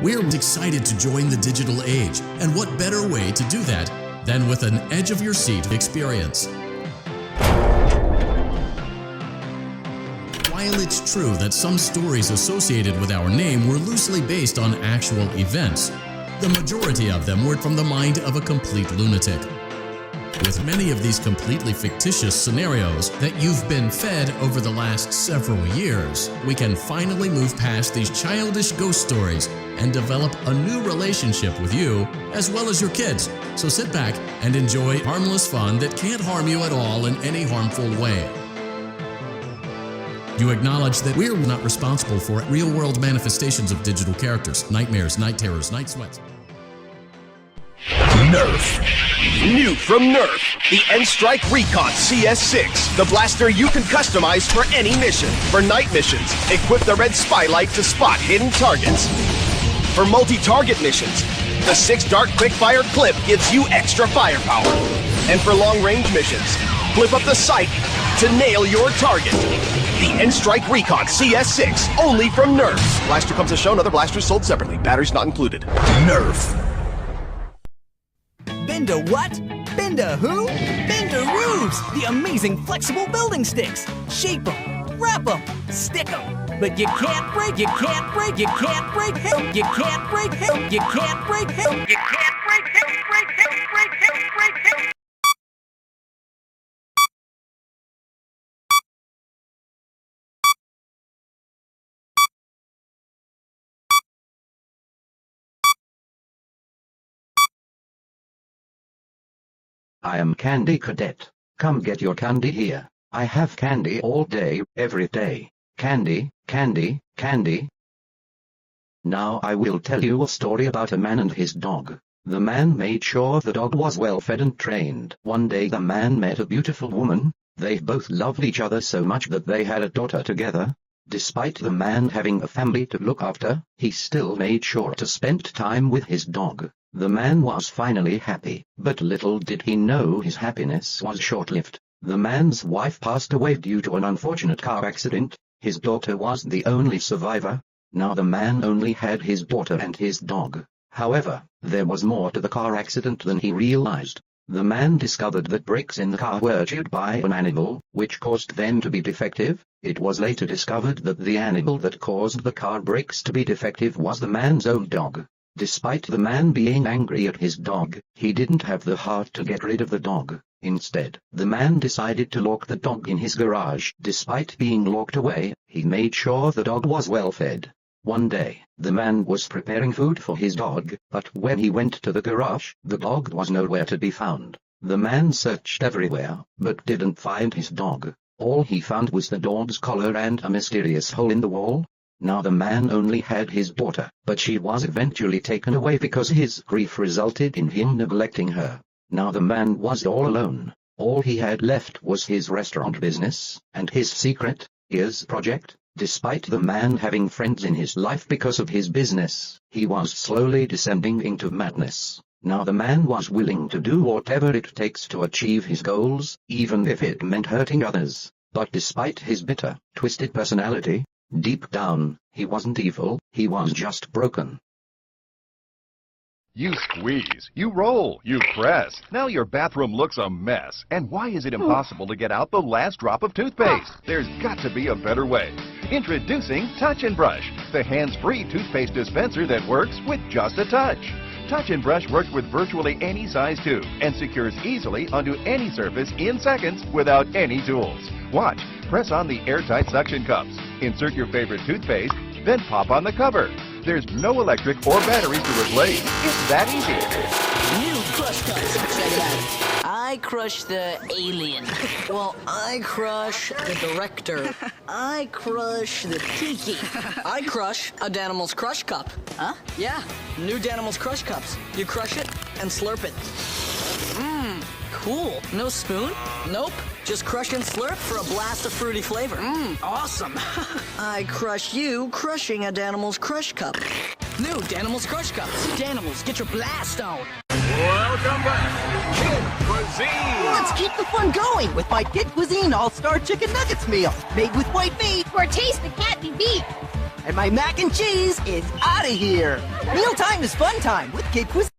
We're excited to join the digital age, and what better way to do that than with an edge-of-your-seat experience. While it's true that some stories associated with our name were loosely based on actual events, the majority of them were from the mind of a complete lunatic. With many of these completely fictitious scenarios that you've been fed over the last several years, we can finally move past these childish ghost stories and develop a new relationship with you as well as your kids. So sit back and enjoy harmless fun that can't harm you at all in any harmful way. You acknowledge that we're not responsible for real-world manifestations of digital characters, nightmares, night terrors, night sweats. Nerf. New from Nerf, the N-Strike Recon CS6, the blaster you can customize for any mission. For night missions, equip the red spotlight to spot hidden targets. For multi-target missions, the 6-dart quick-fire clip gives you extra firepower. And for long-range missions, flip up the sight to nail your target. The N-Strike Recon CS6, only from Nerf. Blaster comes as shown, other blasters sold separately. Batteries not included. Nerf. Bender what? Bender who? Bender roofs! The amazing flexible building sticks! Shape them, wrap them, stick them. But you can't break, you can't break, you can't break him, you can't break him, you can't break him, you can't break him, break him, break him, break him. I am Candy Cadet. Come get your candy here. I have candy all day, every day. Candy, candy, candy. Now I will tell you a story about a man and his dog. The man made sure the dog was well fed and trained. One day the man met a beautiful woman. They both loved each other so much that they had a daughter together. Despite the man having a family to look after, he still made sure to spend time with his dog. The man was finally happy, but little did he know his happiness was short-lived. The man's wife passed away due to an unfortunate car accident. His daughter was the only survivor. Now the man only had his daughter and his dog. However, there was more to the car accident than he realized. The man discovered that brakes in the car were chewed by an animal, which caused them to be defective. It was later discovered that the animal that caused the car brakes to be defective was the man's own dog. Despite the man being angry at his dog, he didn't have the heart to get rid of the dog. Instead, the man decided to lock the dog in his garage. Despite being locked away, he made sure the dog was well fed. One day, the man was preparing food for his dog, but when he went to the garage, the dog was nowhere to be found. The man searched everywhere, but didn't find his dog. All he found was the dog's collar and a mysterious hole in the wall. Now the man only had his daughter, but she was eventually taken away because his grief resulted in him neglecting her. Now the man was all alone. All he had left was his restaurant business, and his secret, his project. Despite the man having friends in his life because of his business, he was slowly descending into madness. Now the man was willing to do whatever it takes to achieve his goals, even if it meant hurting others. But despite his bitter, twisted personality, deep down, he wasn't evil, he was just broken. You squeeze, you roll, you press. Now your bathroom looks a mess. And why is it impossible to get out the last drop of toothpaste? There's got to be a better way. Introducing Touch and Brush, the hands-free toothpaste dispenser that works with just a touch. Touch and Brush works with virtually any size tube and secures easily onto any surface in seconds without any tools. Watch, press on the airtight suction cups, insert your favorite toothpaste, then pop on the cover. There's no electric or batteries to replace. It's that easy. New crush cups. Check it out. I crush the alien. Well, I crush the director. I crush the tiki. I crush a Danimals Crush Cup. Huh? Yeah, new Danimals Crush Cups. You crush it and slurp it. Mmm, cool. No spoon? Nope. Just crush and slurp for a blast of fruity flavor. Mmm, awesome. I crush you crushing a Danimals Crush Cup. New Danimals Crush Cups. Danimals, get your blast on. Welcome back, Kid Cuisine. Let's keep the fun going with my Kid Cuisine All-Star Chicken Nuggets meal, made with white meat for a taste that can't be beat. and my mac and cheese is out of here. Mealtime is fun time with Kid Cuisine.